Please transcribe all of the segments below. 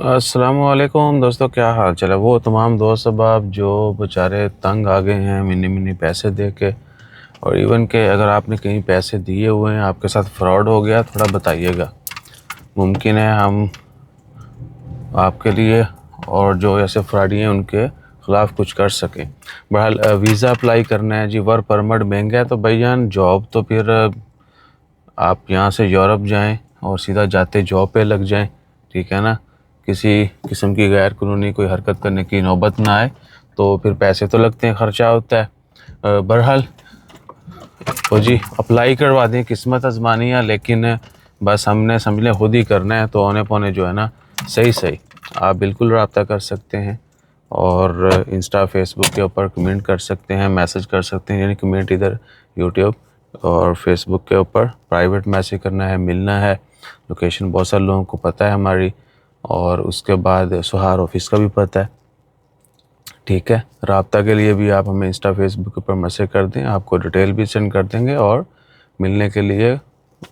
السلام علیکم دوستو، کیا حال چل ہے؟ وہ تمام دوست احباب جو بیچارے تنگ آ گئے ہیں منی منی پیسے دے کے، اور ایون کہ اگر آپ نے کہیں پیسے دیے ہوئے ہیں، آپ کے ساتھ فراڈ ہو گیا، تھوڑا بتائیے گا۔ ممکن ہے ہم آپ کے لیے اور جو ایسے فراڈی ہیں ان کے خلاف کچھ کر سکیں۔ بہرحال ویزا اپلائی کرنا ہے جی، ورک پرمٹ مہنگا ہے تو بھائی جان جاب تو پھر آپ یہاں سے یورپ جائیں اور سیدھا جاتے جاب پہ لگ جائیں، ٹھیک ہے نا؟ کسی قسم کی غیر قانونی کوئی حرکت کرنے کی نوبت نہ آئے، تو پھر پیسے تو لگتے ہیں، خرچہ ہوتا ہے۔ بہرحال تو جی اپلائی کروا دیں، قسمت آزمانی ہے، لیکن بس ہم نے سمجھ لیں خود ہی کرنا ہے، تو اونے پونے جو ہے نا صحیح آپ بالکل رابطہ کر سکتے ہیں، اور انسٹا فیس بک کے اوپر کمنٹ کر سکتے ہیں، میسج کر سکتے ہیں، یعنی کمنٹ ادھر یوٹیوب اور فیس بک کے اوپر پرائیویٹ میسج کرنا ہے، ملنا ہے۔ لوکیشن بہت سارے لوگوں کو پتہ ہے ہماری، اور اس کے بعد سہار آفس کا بھی پتہ ہے، ٹھیک ہے؟ رابطہ کے لیے بھی آپ ہمیں انسٹا فیس بک پر میسج کر دیں، آپ کو ڈیٹیل بھی سینڈ کر دیں گے، اور ملنے کے لیے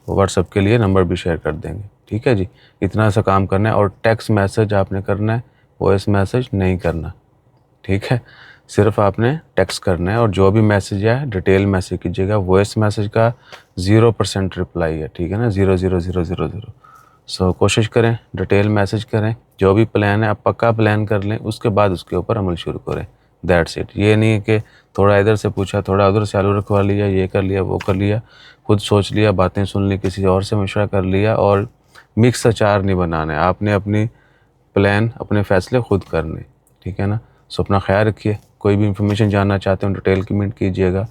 واٹس ایپ کے لیے نمبر بھی شیئر کر دیں گے، ٹھیک ہے جی؟ اتنا سا کام کرنا ہے، اور ٹیکسٹ میسج آپ نے کرنا ہے، وائس میسج نہیں کرنا، ٹھیک ہے؟ صرف آپ نے ٹیکسٹ کرنا ہے، اور جو بھی میسج ہے ڈیٹیل میسج کیجیے گا۔ وائس میسج کا 0% رپلائی ہے، ٹھیک ہے نا؟ 00000۔ کوشش کریں ڈیٹیل میسج کریں، جو بھی پلان ہے آپ پکا پلان کر لیں، اس کے بعد اس کے اوپر عمل شروع کریں، دیٹس اٹ۔ یہ نہیں ہے کہ تھوڑا ادھر سے پوچھا، تھوڑا ادھر سے آلو رکھوا لیا، یہ کر لیا، وہ کر لیا، خود سوچ لیا، باتیں سن لی، کسی اور سے مشورہ کر لیا، اور مکس اچار نہیں بنانا ہے۔ آپ نے اپنی پلان، اپنے فیصلے خود کرنے، ٹھیک ہے نا؟ اپنا خیال رکھیے۔ کوئی بھی انفارمیشن جاننا چاہتے ہیں ڈیٹیل کمنٹ کیجیے گا۔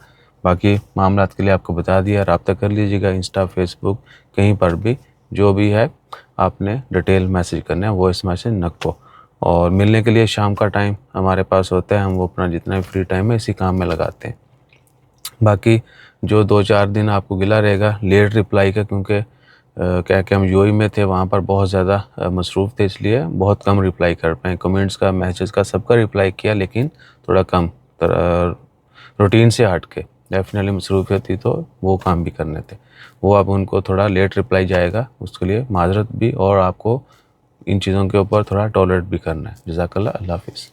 باقی معاملات کے لیے آپ کو بتا دیا، رابطہ کر لیجیے گا، انسٹا فیس بک کہیں پر بھی جو بھی ہے آپ نے ڈیٹیل میسج کرنا ہے، وائس میسج نہ کو۔ اور ملنے کے لیے شام کا ٹائم ہمارے پاس ہوتا ہے، ہم وہ اپنا جتنا بھی فری ٹائم ہے اسی کام میں لگاتے ہیں۔ باقی جو 2-4 دن آپ کو گلا رہے گا لیٹ رپلائی کا، کیونکہ کیا کہ ہم یو اے میں تھے، وہاں پر بہت زیادہ مصروف تھے، اس لیے بہت کم رپلائی کر پائیں۔ کمنٹس کا، میسیج کا، سب کا رپلائی کیا، لیکن تھوڑا کم، روٹین سے ہٹ کے، ڈیفینیٹلی مصروفیت تھی تو وہ کام بھی کرنے تھے، وہ اب ان کو تھوڑا لیٹ رپلائی جائے گا، اس کے لیے معذرت بھی، اور آپ کو ان چیزوں کے اوپر تھوڑا ٹالریٹ بھی کرنا ہے۔ جزاک اللہ، اللہ حافظ۔